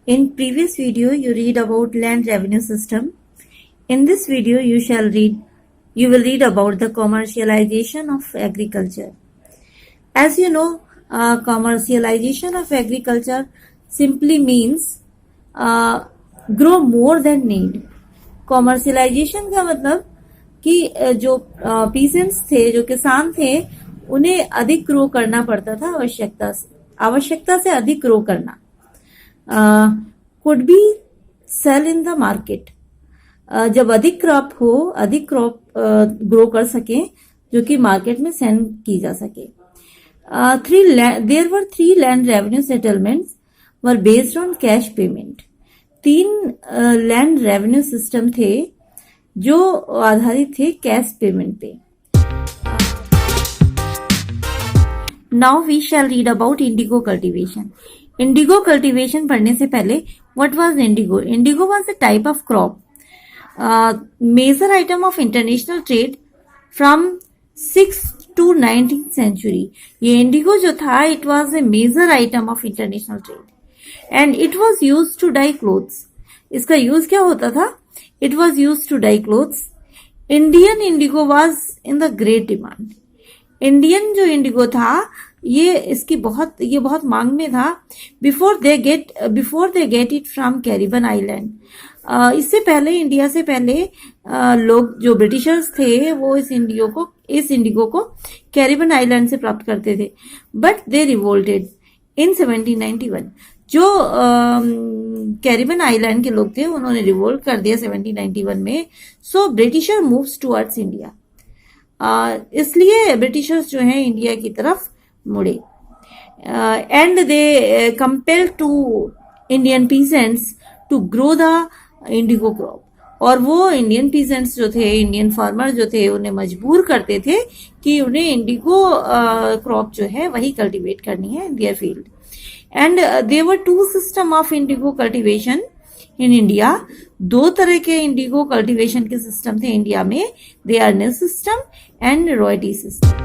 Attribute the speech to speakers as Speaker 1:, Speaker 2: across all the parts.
Speaker 1: In previous video, you read about land revenue system. In this video, you will read about the commercialization of agriculture. As you know, commercialization of agriculture simply means grow more than need. Commercialisation का मतलब कि जो peasants थे, जो किसान थे, उन्हें अधिक ग्रो करना पड़ता था, आवश्यकता से अधिक ग्रो करना. Could be sell in the market. जब अधिक क्रॉप ग्रो कर सके जो कि मार्केट में सेंड की जा सके. There were 3 land revenue settlements were based on cash payment. 3 land revenue system थे जो आधारित थे कैश पेमेंट पे. Now we shall read about indigo cultivation. Indigo cultivation पढ़ने से पहले what was indigo? Indigo was a type of crop, major item of international trade from 6th to 19th century. ये indigo जो था, it was a major item of international trade and it was used to dye clothes. इसका use क्या होता था? It was used to dye clothes. Indian indigo was in the great demand. Indian जो indigo था, ये बहुत मांग में था. Before they get it from Caribbean island. इससे पहले, इंडिया से पहले लोग जो ब्रिटिशर्स थे, वो इस इंडिगो को कैरिबियन आइलैंड से प्राप्त करते थे. बट दे रिवोल्टेड इन 1791. जो कैरिबियन आइलैंड के लोग थे, उन्होंने रिवोल्ट कर दिया 1791 में. So britisher moves towards India. इसलिए ब्रिटिशर्स जो हैं इंडिया की तरफ मुड़े. And they compel to Indian peasants to grow the indigo crop. और वो इंडियन पीसेंट्स जो थे, इंडियन फार्मर जो थे, उन्हें मजबूर करते थे कि उन्हें इंडिगो क्रॉप जो है वही कल्टीवेट करनी है in their field. And there were 2 system of indigo cultivation in India. 2 तरह के इंडिगो कल्टीवेशन के सिस्टम थे इंडिया में. They are nil system and royalty system.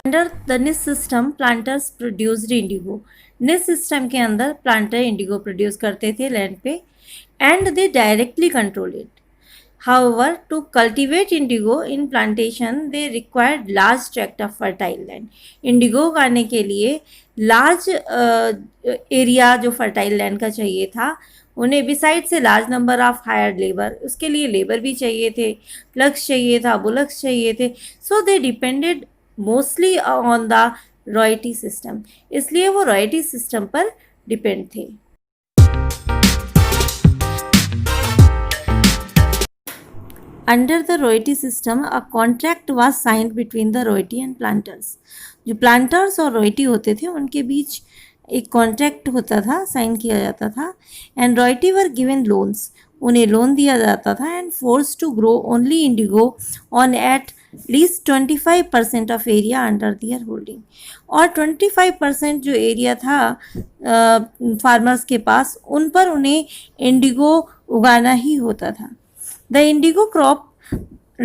Speaker 1: Under the nil system, planters produced indigo. Nil system के अंदर planter indigo produce करते थे land पे and they directly control it. However, to cultivate indigo in plantation, they required large tract of fertile land. Indigo उगाने के लिए large area जो fertile land का चाहिए था उन्हें. बिसाइड से large number of hired labour, उसके लिए लेबर भी चाहिए थे, प्लग्स चाहिए था, बुलक्स चाहिए थे. So they depended mostly on the royalty system. इसलिए वो रॉयल्टी सिस्टम पर डिपेंड थे. Under the royalty system, a contract was signed between the royalty and planters. जो planters और royalty होते थे, उनके बीच एक कॉन्ट्रैक्ट होता था, साइन किया जाता था. And royalty were given loans, उन्हें लोन दिया जाता था. And force to grow only indigo on at least 25% of area under their holding. और 25% जो एरिया था फार्मर्स के पास, उन पर उन्हें इंडिगो उगाना ही होता था. The indigo crop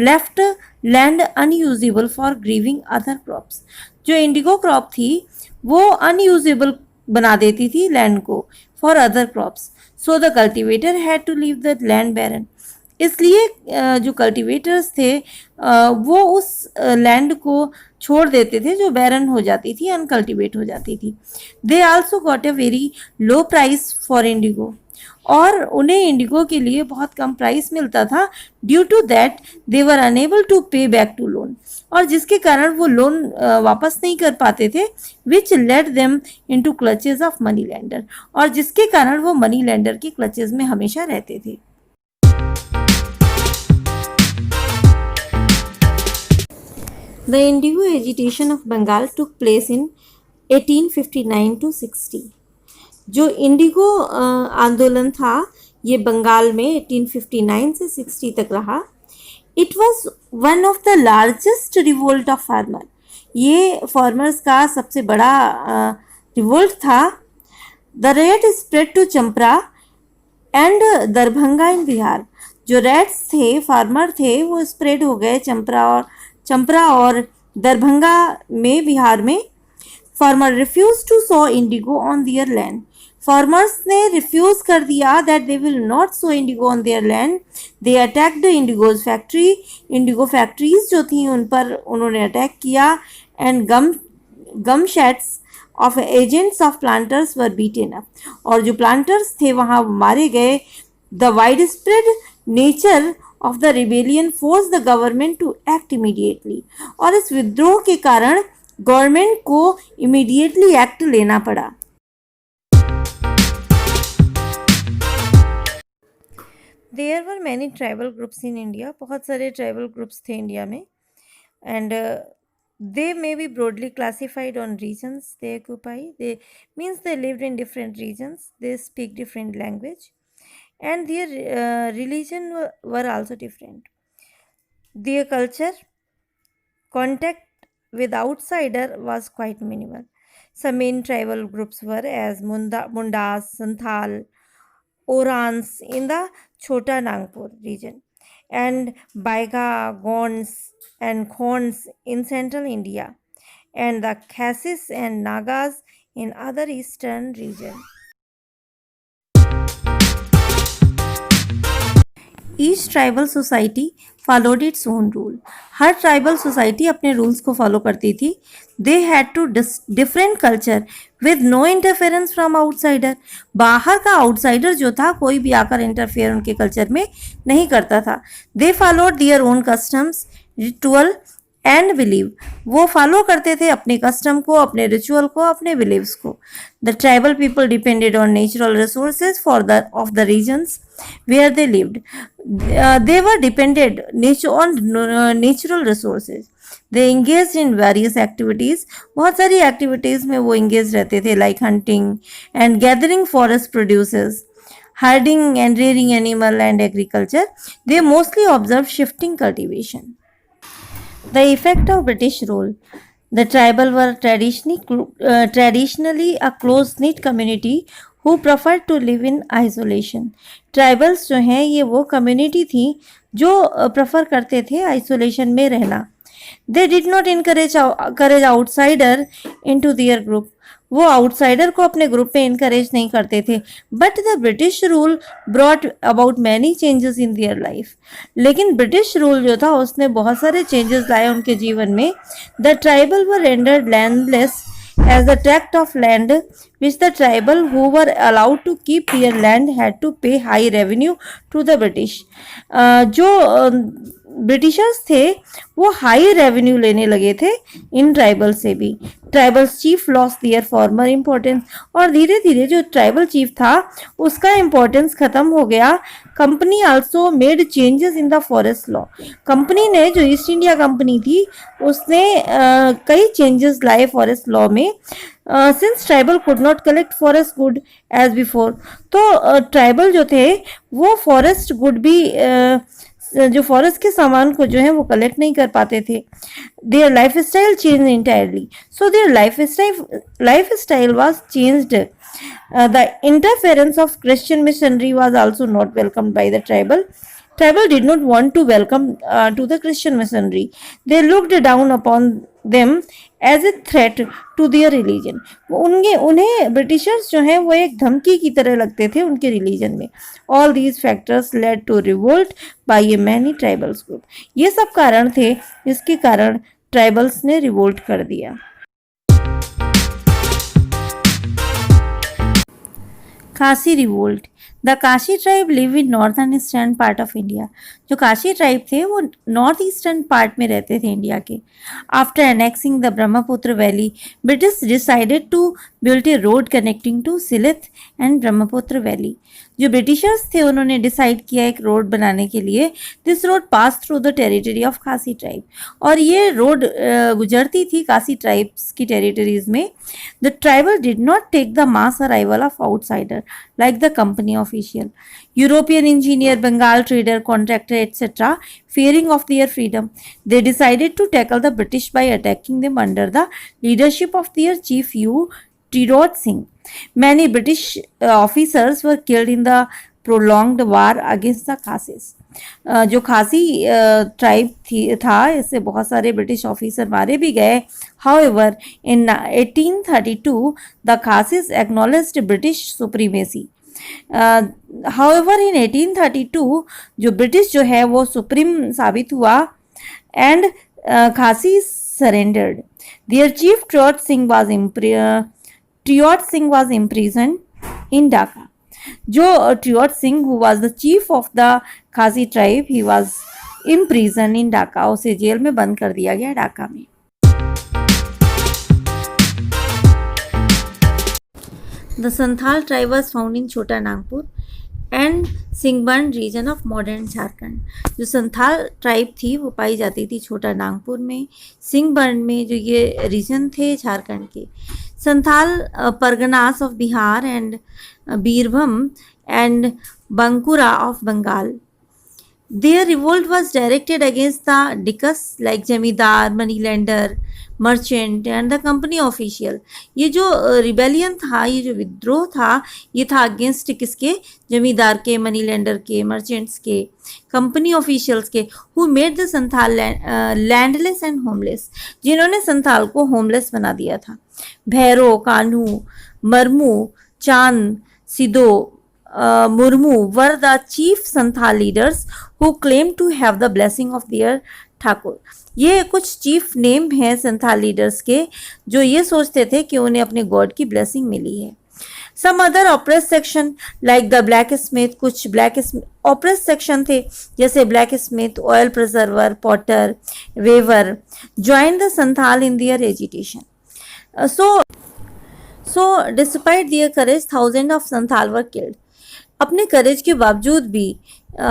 Speaker 1: left land unusable for growing other crops. जो इंडिगो क्रॉप थी वो अनयूजेबल बना देती थी लैंड को for other crops. So the cultivator had to leave the land barren. इसलिए जो कल्टिवेटर्स थे वो उस लैंड को छोड़ देते थे जो बैरन हो जाती थी, अनकल्टिवेट हो जाती थी. They also got a very low price for Indigo. और उन्हें इंडिगो के लिए बहुत कम प्राइस मिलता था. Due to that they were unable to pay back to loan. और जिसके कारण वो लोन वापस नहीं कर पाते थे. विच lead them into clutches of money lender. और जिसके कारण वो मनी लैंडर के क्लचेज में हमेशा रहते थे. The indigo agitation of Bengal took place in 1859 to 60. जो इंडिगो आंदोलन था ये बंगाल में 1859 से 60 तक रहा. It was one of the largest revolt of farmer. ये फार्मर्स का सबसे बड़ा रिवोल्ट था. The rate spread to Champaran and Darbhanga in Bihar. जो रेट्स थे, फार्मर थे, वो स्प्रेड हो गए चंपरा और दरभंगा में, बिहार में. Farmer refused to sow indigo on their land. Farmers ने refuse कर दिया that they will not sow indigo on their land. They attacked the indigo's factory. Indigo factories जो थी उन पर उन्होंने अटैक किया and gum sheds of agents of planters were beaten up. और जो planters थे वहाँ मारे गए. The widespread nature of the rebellion forced the government to act immediately. और इस विद्रोह के कारण गवर्नमेंट को इमीडिएटली एक्ट लेना पड़ा. There were many tribal groups in India. बहुत सारे ट्राइबल ग्रुप्स थे इंडिया में. And they may be broadly classified on regions they occupy. They means they lived in different regions, they speak different language, and their religion were also different. Their culture contact with outsider was quite minimal. Some main tribal groups were as Mundas, Santhal, Orans in the Chota Nagpur region, and Baiga, Gonds and Khons in central India, and the Khasis and Nagas in other eastern region. Each tribal society followed its own rule. Her tribal society अपने rules को follow करती थी. They had to different culture with no interference from outsider. बाहर का outsider जो था कोई भी आकर इंटरफेयर उनके कल्चर में नहीं करता था. They followed their own customs, ritual and believe. वो फॉलो करते थे अपने कस्टम को, अपने रिचुअल को, अपने बिलीव्स को. The tribal people depended on natural resources of the regions where they lived. They were depended on natural resources. They engage in various activities. बहुत सारी एक्टिविटीज में वो इंगेज रहते थे, like hunting and gathering forest produces, herding and rearing animal and agriculture. They mostly observed shifting cultivation. The effect of British rule. The tribal were traditionally a close-knit community who preferred to live in isolation. Tribals जो हैं ये वो community थी जो prefer करते थे isolation में रहना. They did not encourage outsider into their group. वो आउटसाइडर को अपने ग्रुप में इनकरेज नहीं करते थे. But the British rule brought about many changes in their life. लेकिन ब्रिटिश रूल जो था उसने बहुत सारे चेंजेस लाए उनके जीवन में. The tribal were rendered landless as the tract of land which the tribal who were allowed to keep their land had to pay high revenue to the British. जो ब्रिटिशर्स थे वो हाई रेवेन्यू लेने लगे थे in tribal से भी. Tribals chief loss दियर farmer importance. और धीरे धीरे जो ट्राइबल चीफ था उसका इम्पोर्टेंस खत्म हो गया. Company also made changes in the forest law. Company ने जो ईस्ट इंडिया कंपनी थी उसने कई चेंजेस लाए फॉरेस्ट लॉ में. Since tribal could not collect forest good as before. तो ट्राइबल जो थे वो फॉरेस्ट गुड भी जो फॉरेस्ट के सामान को जो है वो कलेक्ट नहीं कर पाते थे. Their life style change entirely. So their life style was changed. The interference of Christian missionary was also not welcomed by the tribal. Tribal did not want to welcome to the Christian missionary. They looked down upon them as a threat to their religion. उन्हें Britishers जो हैं वो एक धमकी की तरह लगते थे उनके रिलीजन में. All these factors led to revolt by a many tribals group. ये सब कारण थे जिसके कारण ट्राइबल्स ने रिवोल्ट कर दिया. Kashi revolt. The Kashi tribe live in northern eastern part of India. जो काशी ट्राइब थे वो नॉर्थ ईस्टर्न पार्ट में रहते थे इंडिया के. After annexing the Brahmaputra valley British decided to build a road connecting to Sylhet and Brahmaputra valley. जो ब्रिटिशर्स थे उन्होंने डिसाइड किया एक रोड बनाने के लिए. This road pass through the territory of Khasi tribe. और ये रोड गुजरती थी काशी ट्राइब्स की टेरिटरीज में. The tribal did not take the mass arrival of outsider like the company official. European engineer, Bengal trader, contractor etc. fearing of their freedom, they decided to tackle the British by attacking them under the leadership of their chief U. Tirot Singh. Many British officers were killed in the prolonged war against the Khasis. जो खासी tribe था, इससे बहुत सारे British officer मारे भी गए. However in 1832 the Khasis acknowledged British supremacy. However in 1832 जो ब्रिटिश जो है वो सुप्रीम साबित हुआ and Khasi surrendered. Their chief Tirot Singh was imprisoned in Dhaka. जो Tirot Singh who was the chief of the खासी tribe, he was imprisoned in Dhaka. उसे जेल में बंद कर दिया गया ढाका में. The Santhal tribe was found in Chota Nagpur and सिंगबर्न रीजन ऑफ मॉडर्न झारखंड. जो संथाल ट्राइब थी वो पाई जाती थी छोटा नागपुर में, सिंगबर्न में, जो ये रीजन थे झारखंड के. Santhal Parganas of Bihar and Birbhum and Bankura of Bengal. Their revolt was directed against the Dicks like zamindar, money lender, merchant and the company official. ये जो रिबेलियन था, ये जो विद्रोह था, ये था अगेंस्ट किसके? जमींदार के, मनी लैंडर के, मर्चेंट्स के, कंपनी ऑफिशियल्स के. Who made the Santhal landless and homeless. जिन्होंने संथाल को होमलेस बना दिया था. भैरो, कान्हू, मरमू, चांद, Sido, Murmu were the chief Santhal leaders who claimed to have the blessing of their Thakur. ये कुछ चीफ नेम हैं संथाल लीडर्स के जो ये सोचते थे कि उन्हें अपने गॉड की ब्लेसिंग मिली है. Some other oppress section like the black smith. कुछ ब्लैक ऑप्रेस सेक्शन थे जैसे black smith, oil preserver, potter, weaver join the Santhal in their agitation. So despite their courage, thousands of Santhal were killed. अपने करेज के बावजूद भी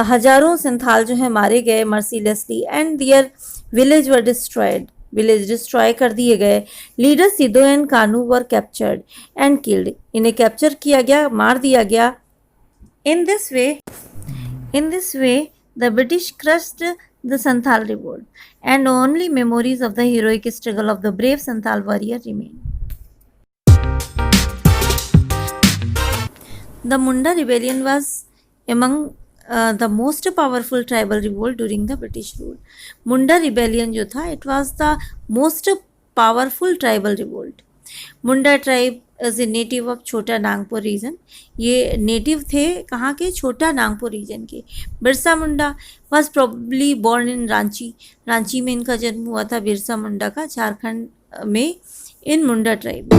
Speaker 1: हजारों संथाल जो है मारे गए mercilessly and their village were destroyed. Village destroy कर दिए गए. Leader Sido and Kanu were captured and killed. इन्हें कैप्चर किया गया, मार दिया गया. In this way the British crushed the Santhal revolt and only memories of the heroic struggle of the brave Santhal warrior remain. The Munda rebellion was among the most powerful tribal revolt during the British rule. Munda rebellion जो था, it was the most powerful tribal revolt. Munda tribe is a native of छोटा Nagpur reason. ये native थे कहाँ के? छोटा Nagpur reason के. Birsa Munda was probably born in Ranchi. Ranchi में इनका जन्म हुआ था बिरसा मुंडा का, झारखंड में, इन मुंडा ट्राइब.